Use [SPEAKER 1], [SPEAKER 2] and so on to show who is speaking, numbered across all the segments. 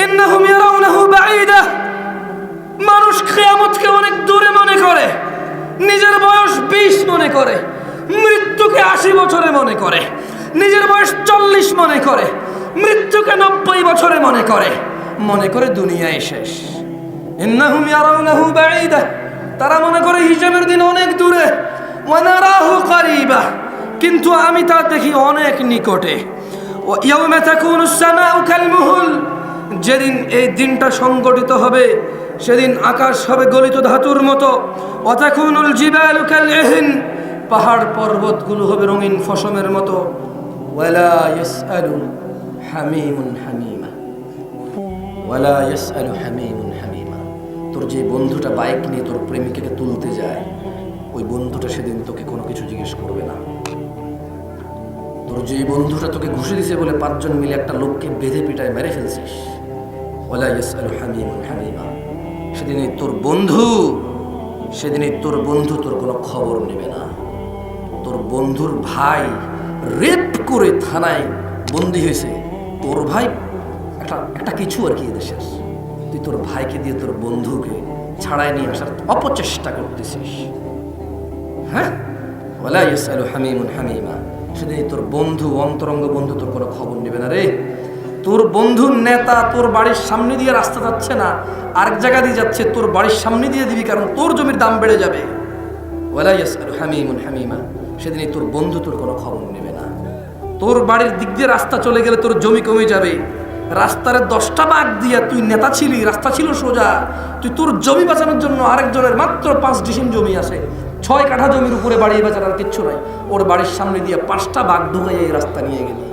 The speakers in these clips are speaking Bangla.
[SPEAKER 1] ইন্নাহুম ইয়ারাউনাহু বাঈদা, মানুষ কিয়ামতকে অনেক দূরে মনে করে, নিজের বয়স 20 মনে করে, মৃত্যুকে 80 বছরে মনে করে, নিজের বয়স 40 মনে করে, মৃত্যুকে 90 বছরে মনে করে দুনিয়ায় শেষ। ইন্নাহুম ইয়ারাউনাহু বাঈদা, তারা মনে করে হিসাবের দিন অনেক দূরে। ওয়া নারাহু কারীবা, কিন্তু আমি তা দেখি অনেক নিকটে। ওয়া ইয়াওমা তাকুনুস সামাউ কালমুহুল, যেদিন এই দিনটা সংগঠিত হবে সেদিন আকাশ হবে গলিত ধাতুর মতো। ওয়া তাকুনুল জিবালু কালইহন, পাহাড় পর্বতগুলো হবে রঙিন ফসমের মতো। ওয়ালা ইয়াসআলু হামিমুন হামিমা, ওয়ালা ইয়াসআলু হামিমুন হামিমা। তোর যে বন্ধুটা বাইক নিয়ে তোর প্রেমিকাকে তুলতে যায়, ওই বন্ধুটা সেদিন তোকে কোনো কিছু জিজ্ঞেস করবে না। তোর যে বন্ধুটা তোকে ঘুষে দিছে বলে 5 জন মিলে একটা লোককে বেঁধে পিটায় মেরে ফেলছিস, ওয়ালা ইয়াসআলু হামিমুন হামিমা, সেদিনই তোর বন্ধু তোর কোনো খবর নেবে না। তোর বন্ধুর ভাই রেপ করে থানায় বন্দী হয়েছে, তোর ভাই একটা কিছু আর কি দেশের, তুই তোর ভাইকে দিয়ে তোর বন্ধুকে ছাড়াই নিয়ে আসার অপচেষ্টা করতেছিস। হ্যাঁ, ওয়ালা ইয়াসআলু হামিমুন হামিমা, সেদিন তোর বন্ধু, অন্তরঙ্গ বন্ধু তোর কোনো খবর নেবে না রে। তোর বন্ধুর নেতা তোর বাড়ির সামনে দিয়ে রাস্তা যাচ্ছে না, আরেক জায়গা দিয়ে যাচ্ছে, তোর বাড়ির সামনে দিয়ে দিবি, কারণ তোর জমির দাম বেড়ে যাবে। ওয়ালা ইয়াসআলু হামিমুন হামিমা, সেদিনই তোর বন্ধু তোর কোনো খবর নেবে না। তোর বাড়ির দিক দিয়ে রাস্তা চলে গেলে তোর জমি কমে যাবে, রাস্তার 10টা বাঁক দিয়া তুই নেতা ছিলি, রাস্তা ছিল সোজা, তুই তোর জমি বাঁচানোর জন্য আরেকজনের মাত্র 5 ডিসিম জমি আছে, 6 কাঠা জমির উপরে বাড়ি বাঁচানোর কিচ্ছু নাই, ওর বাড়ির সামনে দিয়ে 5টা বাঁক ঢুকাই এই রাস্তা নিয়ে গেলি।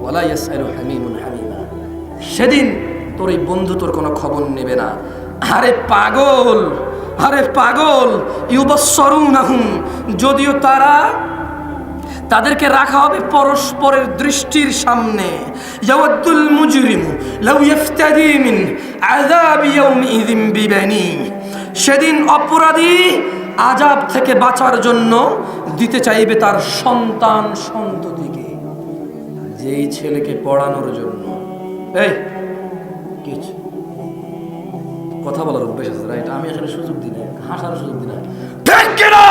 [SPEAKER 1] ওয়ালা ইয়াসআলু হামিমুন হামিমা, সেদিন তোর এই বন্ধু তোর কোনো খবর নেবে না। আরে পাগল, ইউবাসসিরুনাহুম, যদিও তাদেরকে রাখা হবে পরস্পরের দৃষ্টির সামনে। ইয়াওয়াদ্দুল মুজরিমু লাউ ইফতাদি মিন আযাবি ইয়াউমিযিন বিবানি, সেদিন অপরাধী আযাব থেকে বাঁচার জন্য দিতে চাইবে তার সন্তান সন্ততিকে, যেই ছেলেকে পড়ানোর জন্য। এই কিছু কথা বলার অভ্যাস আছে, রাইট? আমি আসলে সুযোগ দিই না, হাসার সুযোগ দিই না। ঠিক কিনা?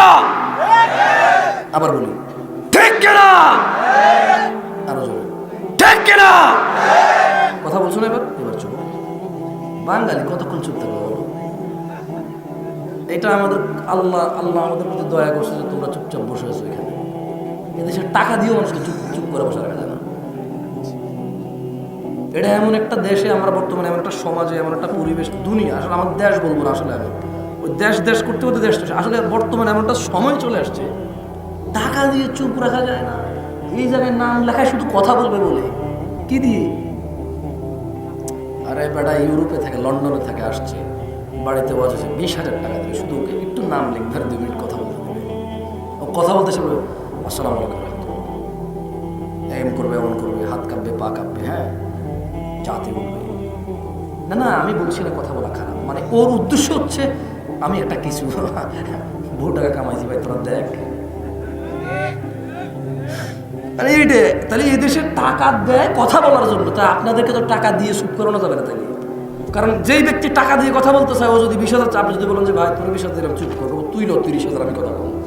[SPEAKER 1] আবার বলি, ঠিক কিনা? আরো জোরে, ঠিক কিনা? কথা বলছো না? এবার চুপ। বাঙালি কতক্ষণ চুপ থাকবে বলো? এটা আমাদের আল্লাহ আমাদের প্রতি দয়া করছে যে তোমরা চুপচাপ বসে আছো এখানে। এদেশের টাকা দিয়েও মানুষকে চুপ করে বসে রাখা যায় না। এটা এমন একটা দেশে আমরা বর্তমানে, এমন একটা সমাজে, এমন একটা পরিবেশ, দুনিয়া, আসলে আমার দেশ বলবো না, আসলে আমি ওই দেশ করতে আসলে বর্তমানে এমন একটা সময় চলে আসছে, টাকা দিয়ে চুপ রাখা যায় না। এই জায়গায় নাম লেখায় শুধু কথা বলবে বলে, কি দিয়ে? আরে বেটা ইউরোপে থাকে, লন্ডনে থাকে, আসছে, বাড়িতে বসেছে 20,000 টাকা দিয়ে, শুধু ওকে একটু নাম লিখবে, 2 মিনিট কথা বলতে দেবে। ও কথা বলতে সে বলবে আসসালামু আলাইকুম, এম করবে, এমন করবে, হাত কাঁপবে, পা কাঁপবে, হ্যাঁ, জাতি বলবে। না আমি বলছি না কথা বলা খারাপ, মানে ওর উদ্দেশ্য হচ্ছে আমি একটা কিছু বহু টাকা কামাইছি ভাই, তোরা দেখ। মানে এইটা তাহলে এই দেশে টাকা দেয় কথা বলার জন্য, তাই আপনাদেরকে তো টাকা দিয়ে চুপ করানো যাবে না তাহলে। কারণ যেই ব্যক্তি টাকা দিয়ে কথা বলতে চায়, ও যদি 20,000, আপনি যদি বলেন যে ভাই তুমি 20,000 দিলাম, চুপ করবো, তুই লো 30,000, আমি কথা বলবো।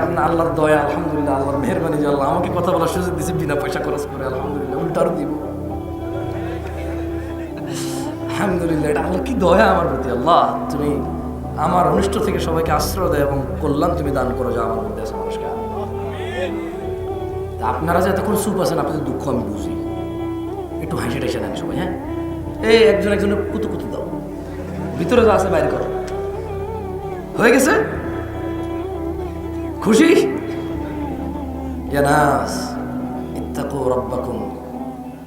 [SPEAKER 1] আপনার আল্লাহর দয়া, আলহামদুলিল্লাহ, আল্লাহর মেহরবানি যে আল্লাহ আমাকে কথা বলার সুযোগ দিয়েছে বিনা পয়সা খরচ করে, আলহামদুলিল্লাহ, উল্টারও দিব, আলহামদুলিল্লাহ। এটা আল্লাহ কি দয়া আমার প্রতি। আল্লাহ তুমি আমার অনিষ্ট থেকে সবাইকে আশ্রয় দেয় এবং কল্যাণ তুমি দান করো যা আমার মধ্যে আছে মানুষকে। আপনারা যে এতক্ষণ চুপ আছেন, আপনাদের দুঃখ আমি বুঝি, একটু হাসি টাইসে নেন সবাই। হ্যাঁ, এই একজনের কুতু দাও, ভিতরে যা আছে বাইরে করো। হয়ে গেছে? খুশি? ইয়া নাস ইত্তাকু রাব্বাকুম,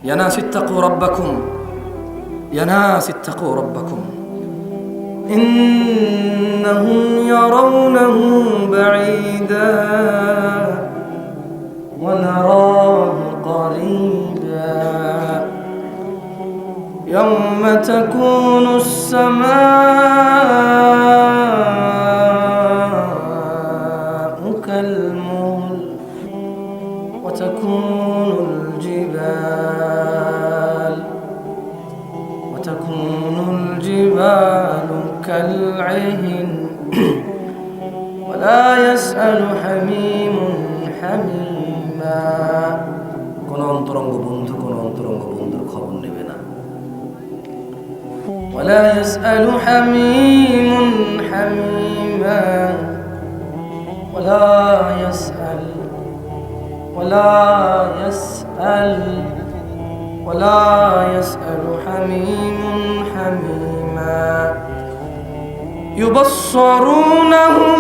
[SPEAKER 1] ইয়া নাস ইত্তাকু রাব্বাকুম, ইয়া নাস ইত্তাকু রাব্বাকুম, ইন্নাহুম ইয়ারাউনাহু বাঈদা ওয়া নারাহু قريبا يوم تكون السماء كالمهل وتكون الجبال قلعهن ولا يسأل حميم حميما কোন অন্তরঙ্গ বন্ধুর খবর নেবে না ولا يسأل حميم حميما ولا يسأل حميم حميما يبصرونهم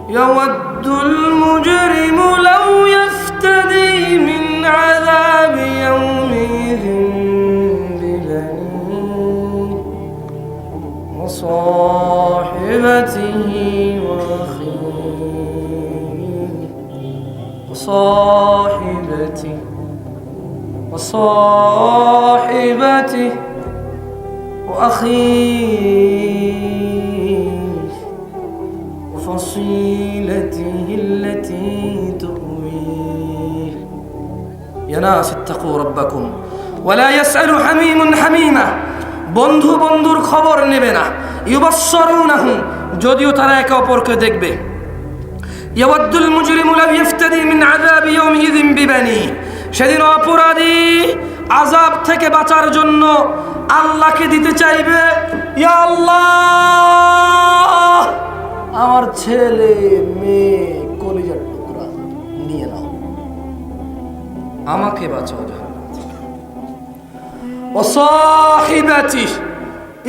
[SPEAKER 1] يود المجرم لو يفتدي من عذاب يومئذ ببنيه وصاحبته وصاحبته وأخيه وفصيلته التي تؤويه يا ناس اتقوا ربكم ولا يسأل حميم حميما বন্ধুর খবর নেবে না ইউবাসসিরুনাহুম যদিও তারা একে অপরকে দেখবে ইয়াওয়াদ্দুল মুজরিমু লাউ ইফতাদি মিন আযাবি ইয়াওমিযিন বিবানি সেদিন অপরাধী আযাব থেকে বাঁচার জন্য আল্লাহকে দিতে চাইবে ইয়া আল্লাহ আমার ছেলে মেয়ে কলিজার টুকরা নিয়ে নাও আমাকে বাঁচাও জাহান্নাম থেকে ওয়াসাহিবাতি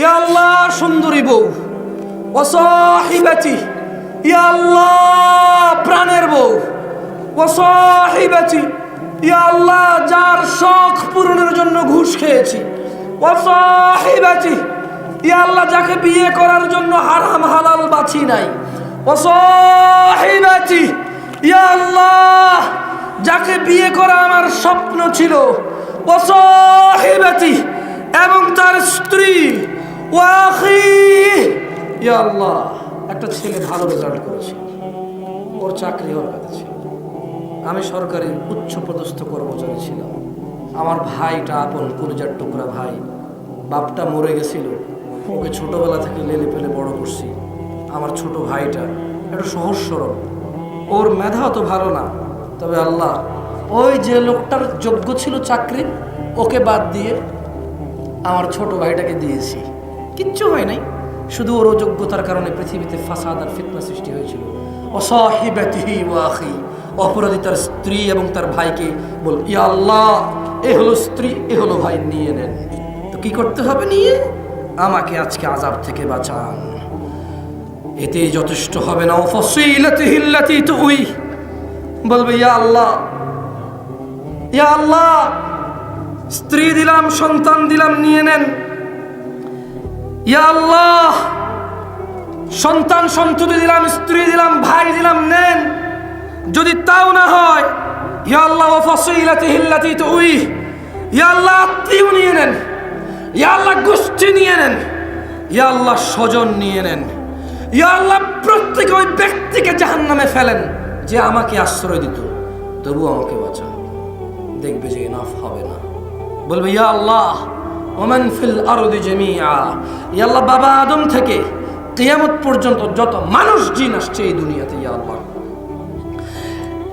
[SPEAKER 1] ইয়া আল্লাহ সুন্দরী বউ ওয়াসাহিবাতি ইয়া আল্লাহ প্রাণের বউ ওয়াসাহিবাতি ইয়া আল্লাহ যার শখ পূরণের জন্য ঘুষ খেয়েছি ওয়াসাহিবাতি ইয়া আল্লাহ যাকে বিয়ে করার জন্য হারাম হালাল বাছি নাই ওয়াসাহিবাতি ইয়া আল্লাহ যাকে বিয়ে করা আমার স্বপ্ন ছিল ওয়াসাহিবাতি এবং তার স্ত্রী ওয়াখি ইয়া আল্লাহ একটা ছেলে ভালো রেজাল্ট করেছে ওর চাকরি হওয়ার কথা ছিল আমি সরকারি উচ্চ পদস্থ কর্মচারী ছিলাম আমার ভাইটা আপন কলিজার টুকরা ভাই বাপটা মরে গেছিল ওকে ছোটবেলা থেকে লেলে পেলে বড় করছি আমার ছোট ভাইটা একটু সহজ সরল ওর মেধাও তো ভালো না তবে আল্লাহ ওই যে লোকটার যোগ্য ছিল চাকরি ওকে বাদ দিয়ে আমার ছোট ভাইটাকে দিয়েছি কিচ্ছু হয় নাই শুধু ওর অযোগ্যতার কারণে পৃথিবীতে ফাসাদ আর ফিতনা সৃষ্টি হয়েছিল ওয়াসাহিবাতিহি ওয়া আখি অপরাধী তার স্ত্রী এবং তার ভাইকে বল ইয়া আল্লাহ এ হলো স্ত্রী এ হলো ভাই নিয়ে নেন তো কি করতে হবে নিয়ে আমাকে আজকে আযাব থেকে বাঁচান এতে যথেষ্ট হবে না ওয়াফসিলাতিহি আল্লাতী তুই বলবে ইয়া আল্লাহ স্ত্রী দিলাম সন্তান দিলাম নিয়ে নেন ইয়া আল্লাহ সন্তান সন্ততি দিলাম স্ত্রী দিলাম ভাই দিলাম নেন যদি তাও না হয় ইয়া আল্লাহ ওয়াফসিলাতিহি আল্লাতী তুই ইয়া আল্লাহ আত্মীয় নিয়ে নেন ইয়া আল্লাহ গোষ্ঠী নিয়ে নেন ইয়া আল্লাহ স্বজন নিয়ে নেন ইয়া আল্লাহ প্রত্যেক ওই ব্যক্তিকে জাহান্নামে ফেলেন যে আমাকে আশ্রয় দিত তবু আমাকে বাঁচান দেখবে যে এনাফ হবে না বলবে ইয়া আল্লাহ ওমান ফিল আরদি জামিআ ইয়া আল্লাহ বাবা আদম থেকে কিয়ামত পর্যন্ত যত মানুষ জিন আসছে এই দুনিয়াতে ইয়া আল্লাহ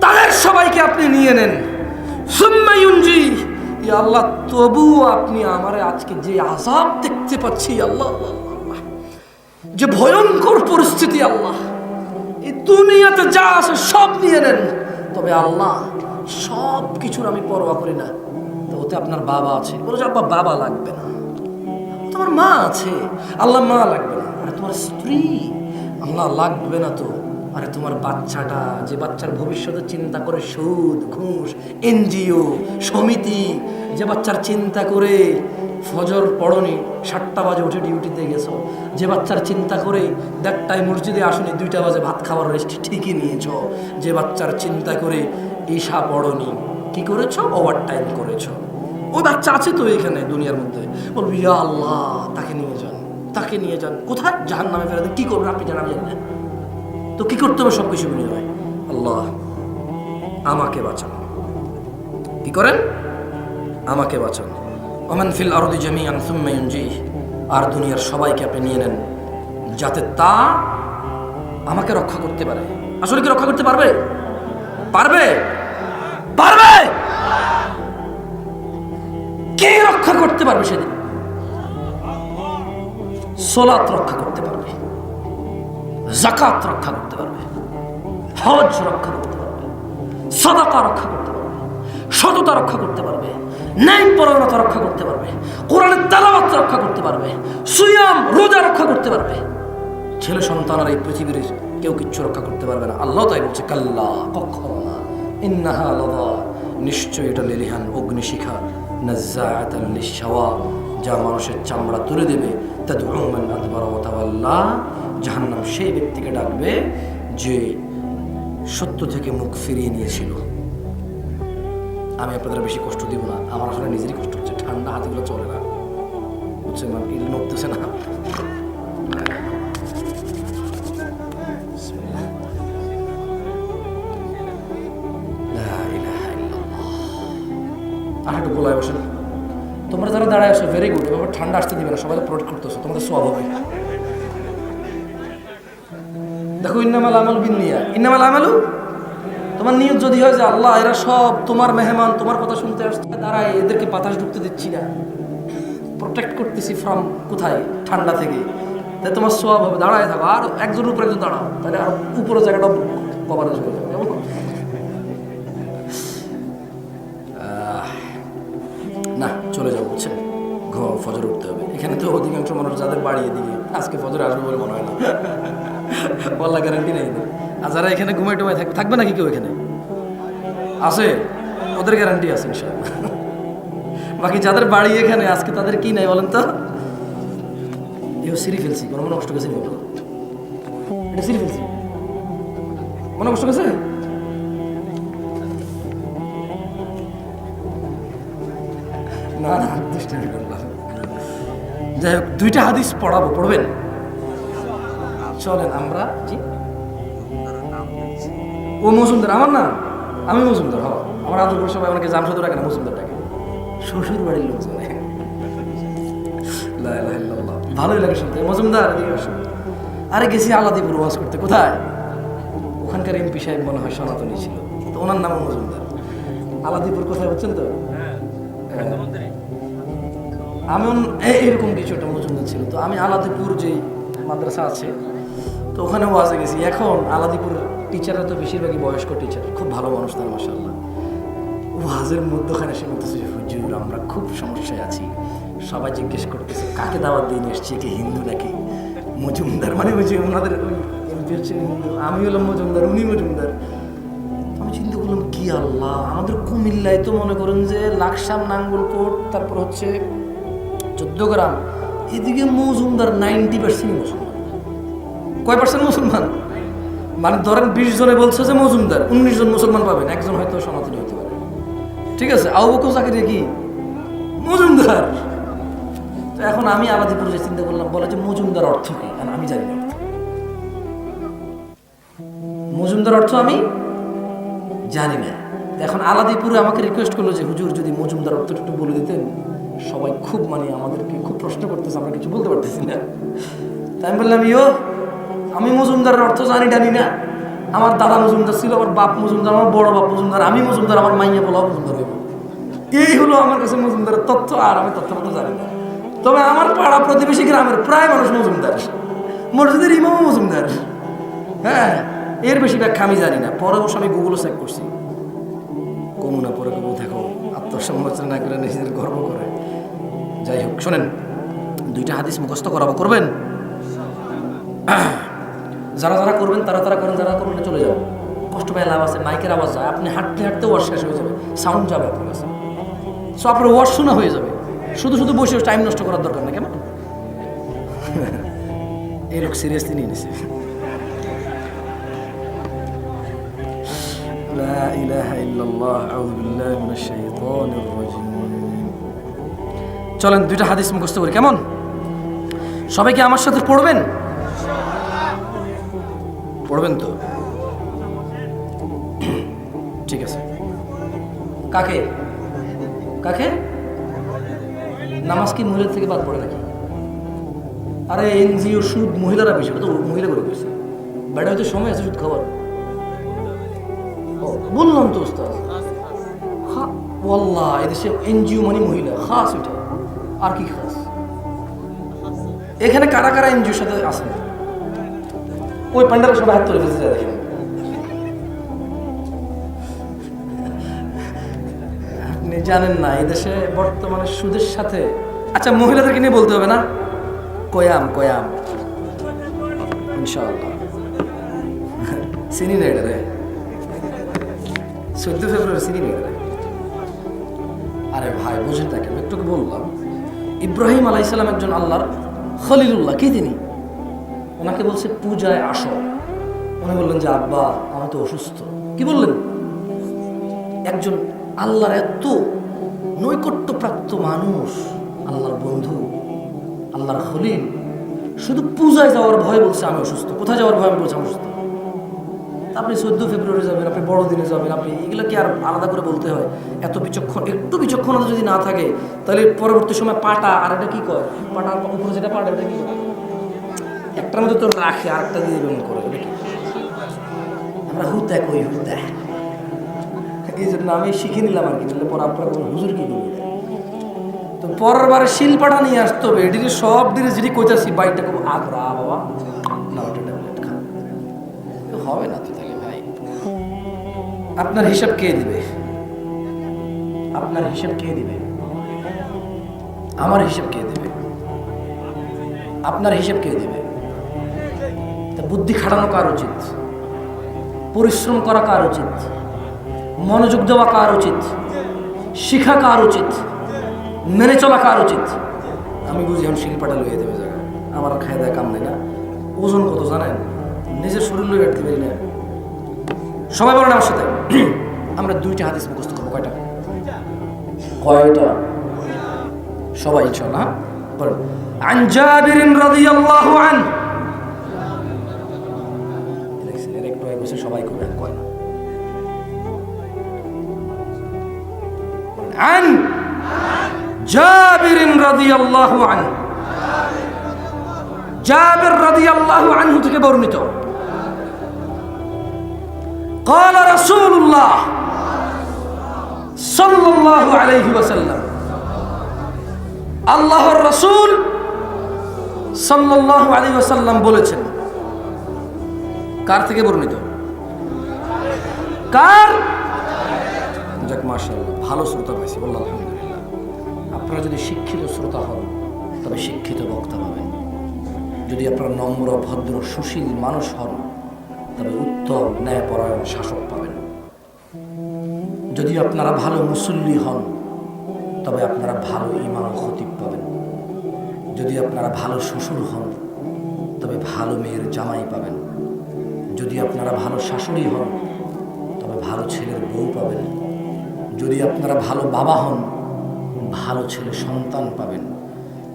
[SPEAKER 1] তাদের সবাইকে আপনি নিয়ে নেন সুম্মা ইউনজি ইয়া আল্লাহ তবু আপনি আমারে আজকে যে আযাব দেখতে পাচ্ছি আল্লাহ যে ভয়ঙ্কর পরিস্থিতি আল্লাহ এই দুনিয়াতে যা আছে সব নিয়ে নেন তবে আল্লাহ সব কিছুর আমি পরোয়া করি না তো ওতে আপনার বাবা আছে বলে যে আব্বা বাবা লাগবে না তোমার মা আছে আল্লাহ মা লাগবে না আরে তোমার স্ত্রী আল্লাহ লাগবে না তো আরে তোমার বাচ্চাটা যে বাচ্চার ভবিষ্যতের চিন্তা করে সুদ ঘুষ এনজিও সমিতি যে বাচ্চার চিন্তা করে ফজর পড়নি 7টা বাজে উঠে ডিউটিতে গেছো যে বাচ্চার চিন্তা করে 1টায় মসজিদে আসনি 2টা বাজে ভাত খাবার রেস্ট ঠিকই নিয়েছ যে বাচ্চার চিন্তা করে ঈশা পড়নি কি করেছো ওভার টাইম করেছো ওই বাচ্চা আছে তো এখানে দুনিয়ার মধ্যে বলবি ইয়া আল্লাহ তাকে নিয়ে যান কোথায় জাহান্নামে ফেলে কি করবেন আপনি জানাবেন জানেন তো কি করতে হবে সবকিছু মিলে হয় আল্লাহ আমাকে বাঁচান কি করেন আমাকে বাঁচান ওমান ফিল আরদি জামিআন সুম্মা ইউনজি আর দুনিয়ার সবাইকে আপনি নিয়ে নেন যাতে তা আমাকে রক্ষা করতে পারে। আসলে কি রক্ষা করতে পারবে? পারবে? পারবে? কে রক্ষা করতে পারবে সেদিন? সালাত রক্ষা করতে পারবে, যাকাত রক্ষা করতে পারবে, হজ রক্ষা করতে পারবে, সাদাকা রক্ষা করতে পারবে, সততা রক্ষা করতে পারবে, ন্যায়পরায়ণতা রক্ষা করতে পারবে, কোরআনের তেলাওয়াত রক্ষা করতে পারবে, সিয়াম রোজা রক্ষা করতে পারবে। ছেলে সন্তানরা এই পৃথিবীর কেউ কিচ্ছু রক্ষা করতে পারবে না। আল্লাহ তাই বলছে, কাল্লা, কখনো না, ইন্নাহা লাযা, নিশ্চয় এটা লেলিহান অগ্নিশিখা, নাজ্জাআতান লিশ-শাওয়া, যা মানুষের চামড়া তুলে দেবে, তাদউ মান আদবারা ওয়া তাওয়াল্লা, জাহান্নাম সেই ব্যক্তিকে ডাকবে যে সত্য থেকে মুখ ফিরিয়ে নিয়েছিল। আমি আপনাদের বেশি কষ্ট দিব না, আমার আসলে নিজেরই কষ্ট হচ্ছে, ঠান্ডা হাতগুলো চলে না, বুঝছেন? মানে ইল নড়তেছে না। আর একটু গোলায় বসেন। তোমরা যারা দাঁড়ায় আসো ভেরি গুড, এবার ঠান্ডা আসতে দিবে না, সবাই প্রোটেক্ট করতেছো, তোমাদের সওয়াব হবে। দেখো, ইন্নামাল আমালু বিন্নিয়া, ইন্নামাল আমালু, তোমার নিয়ত যদি হয় যে আল্লাহ এরা সব তোমার মেহমান, তোমার কথা শুনতে আসছে, দাঁড়ায় এদেরকে বাতাস ঢুকতে দিচ্ছি না, প্রোটেক্ট করতেছি ফ্রম কোথায়, ঠান্ডা থেকে, তাই তোমার সওয়াব হবে। দাঁড়ায় থাকো, আর একজনের উপরে একজন দাঁড়াও, তাহলে আর উপরে জায়গাটা কভারেজ হয়ে যাবে। না, চলে যাবো, বুঝছেন? ফজর উঠতে হবে। এখানে তো অধিকাংশ মানুষ যাদের বাড়ি এদিকে, আজকে ফজর আসবে বলে মনে হয় না, বল্লা গ্যারান্টি নেই। আর যারা এখানে ঘুমাই টুমাই থাকবে নাকি কেউ এখানে আছে? ওদের গ্যারান্টি আছে ইনশাআল্লাহ। বাকি যাদের বাড়ি এখানে, আজকে তাদের কি নাই বলেন তো? এও সিঁড়ি ফেলছি, কোনো মনে কষ্ট গেছে? এটা সিঁড়ি ফেলছি, মনে কষ্ট গেছে? না না, যাই হোক, দুইটা হাদিস পড়াবো, পড়বেন? চলেন আমরা। জি, ও মজুমদার আমার না, আমি মজুমদার। হ, আমার আদরপুর সবাই অনেকে জামশাদুর রাখে না, মজুমদার ডাকে, শ্বশুর বাড়ির লোকজন। ভালোই লাগে শুনতে। মজুমদার এদিকে আসো। আরে গেছি আলাদিপুর ওয়াজ করতে। কোথায়? ওখানকার এমপি সাহেব মনে হয় সনাতনী ছিল, তো ওনার নাম মজুমদার। আলাদিপুর কোথায় বুঝছেন তো? আমি এরকম কিছু একটা মজুমদার ছিল। তো আমি আলাদিপুর যে মাদ্রাসা আছে, তো ওখানে ওয়াজে গেছি। এখন আলাদিপুর টিচাররা তো বেশিরভাগই বয়স্ক টিচার, খুব ভালো মানুষ তার, মাশাআল্লাহ। ওয়াজের মধ্যখানে এসে বলতেছে, হুজুর আমরা খুব সমস্যায় আছি, সবাই জিজ্ঞেস করতেছে কাকে দাওয়াত দিয়ে নিয়ে এসছি, কে হিন্দু নাকি মজুমদার, মানে ওই যে ওনাদের ওই এমপি হচ্ছে হিন্দু, আমি হলাম মজুমদার, উনি মজুমদার। আমি চিন্তা করলাম, কি আল্লাহ, আমাদের কুমিল্লায় তো মনে করেন যে লাকসাম, নাঙ্গলকোট, তারপর হচ্ছে 14 গ্রাম, এদিকে মজুমদার 90% মুসলমান। কয় পার্সেন্ট মুসলমান? মানে ধরেন 20 জনে বলছে যে মজুমদার, 19 জন মুসলমান পাবেন, একজন হয়তো সনাতনী হতে পারে। ঠিক আছে, আবু বকর জাকিরিয়া কি মজুমদার? তো এখন আমি আলাদিপুরে যে চিন্তা করলাম, বলে যে মজুমদার অর্থ কি, কারণ আমি জানি না মজুমদার অর্থ, আমি জানি না। এখন আলাদিপুরে আমাকে রিকোয়েস্ট করলো যে হুজুর যদি মজুমদার অর্থটা একটু বলে দিতেন, সবাই খুব মানে আমাদেরকে খুব প্রশ্ন করতেছে, আমরা কিছু বলতে পারতেছি না। তাই আমি বললাম, আমি মজুমদারের অর্থ জানি না, আমার দাদা মজুমদার ছিল, আমার বাপ মজুমদার, আমার বড় বাপ মজুমদার, আমি মজুমদার, আমার মাইয়া বলাও মজুমদার হইব। এই হলো আমার কাছে মজুমদারের তথ্য, আর আমি তথ্যটা জানি না। তবে আমার পাড়া প্রতিবেশী গ্রামের প্রায় মানুষ মজুমদার, মসজিদের ইমামও মজুমদার। হ্যাঁ, এর বেশি ব্যাখ্যা আমি জানি না। পরে অবশ্য আমি গুগলও চেক করছি, কমু না, পরে কবু দেখো আত্মসমালোচনা না করে নিজেদের গর্ব করে। যাই হোক, শোনেন, দুইটা হাদিস মুখস্থ করাবো, করবেন? যারা যারা করবেন তারা করেন, যারা করবেন চলে যাও, কষ্ট পায় লাভ আছে, মাইকের আওয়াজ যায়, আপনি হাঁটতে হাঁটতে ওয়াশ শেষ হয়ে যাবে, সাউন্ড যাবে আপনার কাছে, সো আপনার ওয়াশ শোনা হয়ে যাবে। শুধু শুধু বসে টাইম নষ্ট করার দরকার না, কেমন? এই লোক সিরিয়াসলি নিয়ে নিছে। লা ইলাহা ইল্লাল্লাহ, আউযু বিল্লাহি মিনাশ শাইতানির রাজিম। চলেন দুইটা হাদিস মুখস্থ করি, কেমন? সবাই কি আমার সাথে পড়বেন? পড়বেন তো? ঠিক আছে। কাকে কাকে? নামাজ কি মুহূর্ত থেকে বাদ পড়ে নাকি? আরে এনজিও সুদ মহিলারা বেশি, তো মহিলা করে বেশি, বেটা হয়তো সময় আছে সুদ খাবার। বললাম তো ওস্তাদ, ওয়াল্লাহ এদেশে এনজিও মানে মহিলা খাস, এটা আর কি খাস? এখানে কারা কারা এনজিওর সাথে আসেন? ওই পান্ডারা সবাই হাত তুলে ফেলতে যায়, দেখেন। আপনি জানেন না এদেশে বর্তমানে সুদের সাথে, আচ্ছা মহিলাদেরকে নিয়ে বলতে হবে না, কয়াম কয়াম ইনশাআল্লাহ চিনি না এটা রে, 14 ফেব্রুয়ারি চিনি না এটা। আরে ভাই বুঝেন না কেন, একটু বললাম ইব্রাহিম আলাইহিস সালাম একজন আল্লাহর খলিলুল্লাহ, কি তিনি? ওনাকে বলছে পূজায় আসো। উনি বললেন যে আব্বা আমি তো অসুস্থ। কি বললেন? একজন আল্লাহর এত নৈকট্যপ্রাপ্ত মানুষ, আল্লাহর বন্ধু, আল্লাহর খলিল, শুধু পূজায় যাওয়ার ভয় বলছে আমি অসুস্থ। কোথায় যাওয়ার ভয়? আমি বলছি আমি অসুস্থ। আপনি 14 ফেব্রুয়ারি যাবেন, আপনি বড়দিনে যাবেন, আপনি এগুলো কি আর আলাদা করে বলতে হয়? এত বিচক্ষণ, একটু বিচক্ষণতা যদি না থাকে তাহলে পরবর্তী সময় পাটা, আর এটা কি কয়, পাটার উপরে যেটা পাটা এটা কি কয়, একটার মধ্যে তো রাখে আরেকটা দিয়ে বেমন করে, ওটা কি? আমরা হুতা কই, হুতা। এই জন্য আমি শিখে নিলাম আর কি, বললে পরে আপনারা হুজুর কি বলি। তো পরের বারে শিলপাটা নিয়ে আসতে হবে, এটিকে সব দিনে যেটি কইতাছি বাইকটা খুব আগ্রা বাবা না, ওটা ট্যাবলেট খা, হবে না তো। তাহলে ভাই আপনার হিসাব কে দিবে? আপনার হিসাব কে দিবে? আমার হিসাব কে দিবে? আপনার হিসাব কে দিবে? তা বুদ্ধি খাটানো কার উচিত? পরিশ্রম করা কার উচিত? মনোযোগ দেওয়া কার উচিত? শিখা কার উচিত? মেনে চলা কার উচিত? আমি বুঝি এখন শিল্পাটা লইয়ে দেবে জায়গায়, আমার খায় দেয় কাম নেই না। ওজন কত জানেন? নিজের শরীর লইয়ে রাখতে পারি না। সবাই বলেন আমার সাথে, আমরা 2টা হাদিস মুখস্থ করবো। কয়টা? কয়টা? সবাই ইনশাআল্লাহ বলেন। আন জাবির রাদিয়াল্লাহু আনহু, এর একটু আগে বসে সবাই করবেন, কয় না? আন জাবির রাদিয়াল্লাহু আনহু, জাবির রাদিয়াল্লাহু আনহু থেকে বর্ণিত, قال رسول الله صلى الله عليه وسلم, আল্লাহর রাসূল সাল্লাল্লাহু আলাইহি ওয়াসাল্লাম বলেছেন। কার থেকে বর্ণিত? কার? যাক মাশাআল্লাহ, ভালো শ্রোতা পাইছি, বললাম আলহামদুলিল্লাহ। আপনারা যদি শিক্ষিত শ্রোতা হন তবে শিক্ষিত বক্তা পাবেন। যদি আপনারা নম্র ভদ্র সুশীল মানুষ হন তবে উত্তম ন্যায়পরায়ণ শাসক পাবেন। যদি আপনারা ভালো মুসল্লি হন তবে আপনারা ভালো ইমাম ও খতিব পাবেন। যদি আপনারা ভালো শ্বশুর হন তবে ভালো মেয়ের জামাই পাবেন। যদি আপনারা ভালো শাশুড়ি হন তবে ভালো ছেলের বউ পাবেন। যদি আপনারা ভালো বাবা হন ভালো ছেলে সন্তান পাবেন।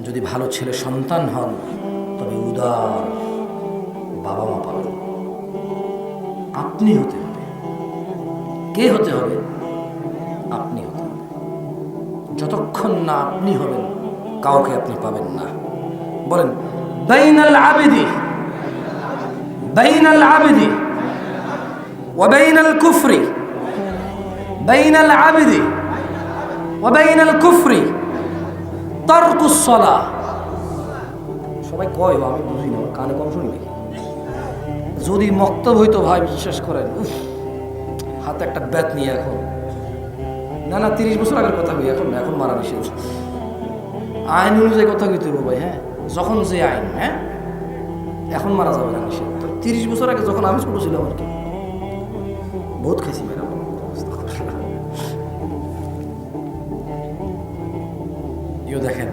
[SPEAKER 1] যদি ভালো ছেলে সন্তান হন তবে উদার বাবা মা পাবেন। আপনি হতে হবে। কে হতে হবে? আপনি হতে হবে। যতক্ষণ না আপনি হবেন কাউকে আপনি পাবেন না। বলেন, বাইনাল আবিদি ওয়া বাইনাল কুফরি, বাইনাল আবিদি ওয়া বাইনাল কুফরি তারকুস সালাহ। সবাই কয়, আমি বুঝি না, কানে কম শুনি নাকি? যদি মক্তব হইতো ভাই, বিশ্বাস করেন, হাতে একটা ব্যাত নিয়ে এখন, না 30 বছর আগের কথা কই, এখন মারা নিষেধ। আইন অনুযায়ী কথা কইতে হবে ভাই। হ্যাঁ, যখন যে আইন, হ্যাঁ এখন মারা যাবে না নিষেধ। 30 বছর আগে যখন আমি ছোট ছিলাম আর কি, বহুত খাইছি মেরা। ইও দেখেন,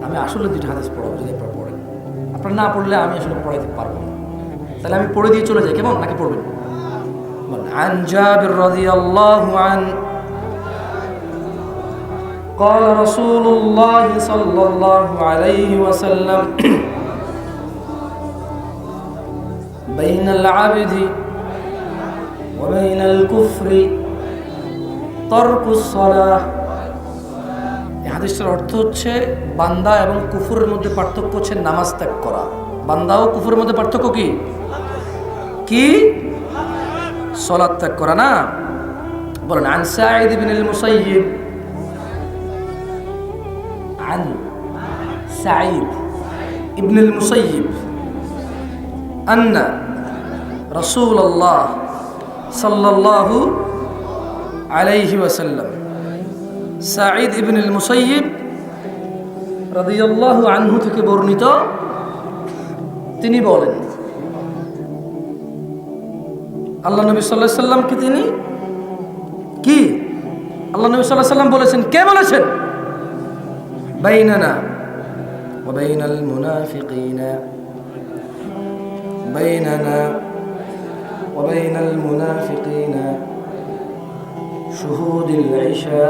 [SPEAKER 1] আমি আসলে 2টা হাদিস পড়াবো, যদি আপনারা পড়েন। আপনারা না পড়লে আমি আসলে পড়াইতে পারবো না। তাহলে আমি পড়ে দিয়ে চলে যাই, কেমন? নাকি পড়বেন? আন জাবির রাদিয়াল্লাহু আনহু قال رسول الله صلى الله عليه وسلم بين العبد وبين الكفر ترك الصلاة। হাদিসটার অর্থ হচ্ছে বান্দা এবং কুফরের মধ্যে পার্থক্য হচ্ছে নামাজ ত্যাগ করা। বান্দা ও কুফরের মধ্যে পার্থক্য কি কি? সালাত ত্যাগ করা না। বলেন আন সাঈদ ইবনুল মুসাইয়িব, আন সাঈদ ইবনুল মুসাইয়িব আন্না রাসূলুল্লাহ সাল্লাল্লাহু আলাইহি ওয়াসাল্লাম, সাঈদ ইবনুল মুসাইয়িব রাদিয়াল্লাহু আনহু থেকে বর্ণিত, তিনি বলেন আল্লাহ নবী সাল্লাল্লাহু আলাইহি সাল্লামকে তিনি কি আল্লাহ নবী সাল্লাল্লাহু আলাইহি সাল্লাম বলেছেন। কে বলেছেন? বাইনানা ওয়া বাইনাল মুনাফিকিনা, বাইনানা ওয়া বাইনাল মুনাফিকিনা শুহুদুল ইশা,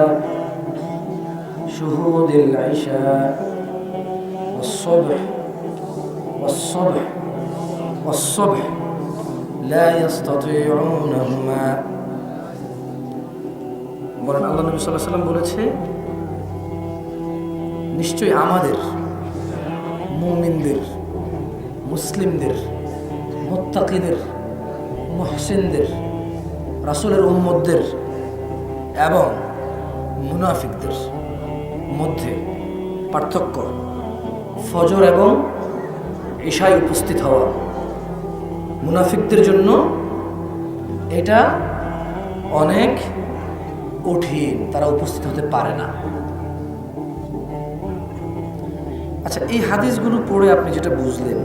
[SPEAKER 1] শুহুদুল ইশা والصبح والصبح والصبح لا يستطيعونهما। বলেন আল্লাহ নবী সাল্লাল্লাহু আলাইহি সাল্লাম বলেছে, নিশ্চয়ই আমাদের মুমিনদের, মুসলিমদের, মুত্তাকিদের, মুহসিনদের, রাসূলের উম্মতদের এবং মুনাফিকদের মধ্যে পার্থক্য ফজর এবং ইশায় উপস্থিত হওয়া। মুনাফিকদের জন্য এটা অনেক কঠিন, তারা উপস্থিত হতে পারে না। আচ্ছা, এই হাদিসগুলো পড়ে আপনি যেটা বুঝলেন,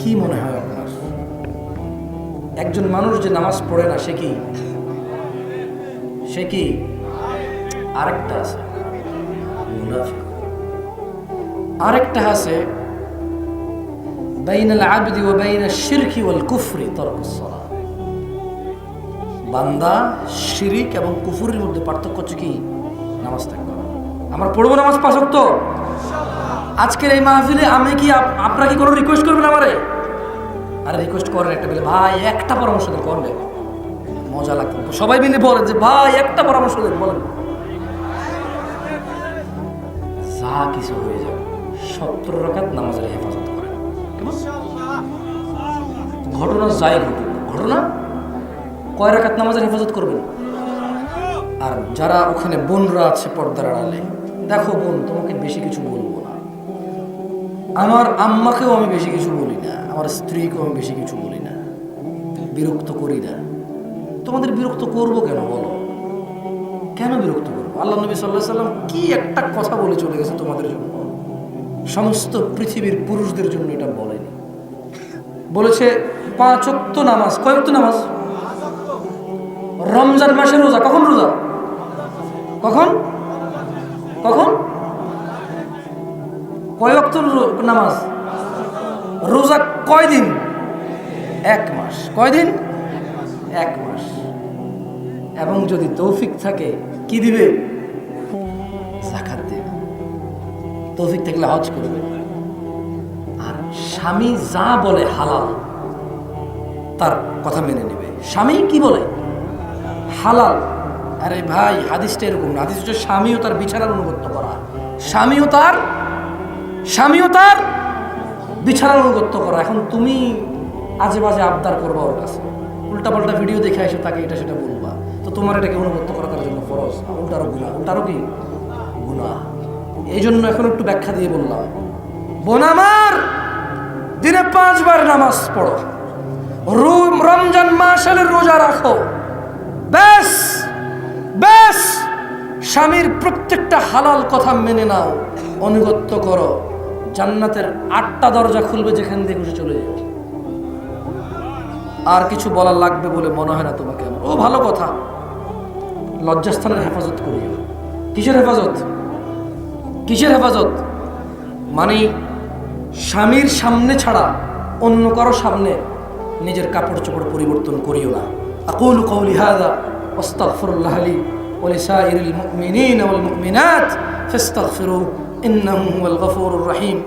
[SPEAKER 1] কি মনে হয় আপনার? একজন মানুষ যে নামাজ পড়ে না সে কি? সে কি? আরেকটা আছে মুনাফিক, আরেকটা আছে বাইনাল আবদি ওয়া বাইনাশ শিরকি ওয়াল কুফরি তারকুস সালাহ। বান্দা শিরিক এবং কুফরের মধ্যে পার্থক্য হচ্ছে কি? নামাজ ত্যাগ করা। আমরা পড়বো নামাজ 5 ওয়াক্ত। আজকের এই মাহফিলে আমি কি আপনারা কি কোনো রিকোয়েস্ট করবেন আমারে? আরে রিকোয়েস্ট করেন একটা, বলে ভাই একটা পরামর্শ দেন, করবে মজা লাগবে। সবাই মিলে বলেন যে ভাই একটা পরামর্শ দেন, বলেন। যা কিছু হয়ে যাবে 70 রাকাত নামাজের হেফাজত করেন। ঘটনা যাই ঘটুক, ঘটনা কয় রাকাত নামাজের হেফাজত করবেন? আর যারা ওখানে বোনরা আছে পর্দার আড়ালে, দেখো বোন, তোমাকে বেশি কিছু বলবো না, আমার আম্মাকেও আমি বেশি কিছু বলি না, আমার স্ত্রীকেও আমি বেশি কিছু বলি না, বিরক্ত করি না। তোমাদের বিরক্ত করবো কেন বলো? কেন বিরক্ত করবো? আল্লাহ নবী সাল্লাল্লাহু আলাইহি সাল্লাম কি একটা কথা বলে চলে গেছে তোমাদের জন্য, সমস্ত পৃথিবীর পুরুষদের জন্য এটা বলেনি। বলেছে 5 ওয়াক্ত নামাজ। কয় ওয়াক্ত নামাজ? রমজান মাসে রোজা। কখন রোজা? কখন কখন? কয় ওয়াক্ত নামাজ? রোজা কয় দিন? 1 মাস। কয় দিন? 1 মাস। এবং যদি তৌফিক থাকে কি দিবে? যাকাত দিবে। তৌফিক থাকলে হজ করবে। আর স্বামী যা বলে হালাল, তার কথা মেনে নেবে। স্বামী কি বলে? হালাল। আরে ভাই, হাদিসটা এরকম না। হাদিস হচ্ছে স্বামীও তার বিছানার অনুগত্য করা, স্বামীও তার বিছানার অনুগত্য করা। এখন তুমি আজে বাজে আবদার করবা ওর কাছে, উল্টাপাল্টা ভিডিও দেখে এসে তাকে এটা সেটা বলবা, তো তোমার এটাকে অনুগত্য করা তার জন্য ফরজ, উল্টারও গুনাহ। উল্টারও কি গুনাহ? এই জন্য এখন একটু ব্যাখ্যা দিয়ে বললাম, বোন আমার, দিনে 5 বার নামাজ পড়ো, রমজান মাসের রোজা রাখো, ব্যাস ব্যাস। স্বামীর প্রত্যেকটা হালাল কথা মেনে নাও, অনুগত্য করো, জান্নাতের 8টা দরজা খুলবে, যেখান থেকে খুশি চলে যাও। আর কিছু বলার লাগবে বলে মনে হয় না তোমাকে। ও ভালো কথা, লজ্জাস্থানের হেফাজত করিও। কিসের হেফাজত? কিসের হেফাজত? মানে স্বামীর সামনে ছাড়া অন্য কারো সামনে নিজের কাপড় চোপড় পরিবর্তন করিও না। আকুলু কওলি হাযা ওয়াস্তাগফিরুল্লাহ লি ওয়া লিসাইরিল মুমিনিনা ওয়াল মুমিনাত ফাস্তাগফিরু ইন্নাহু হুয়াল গফুরুর রহিম।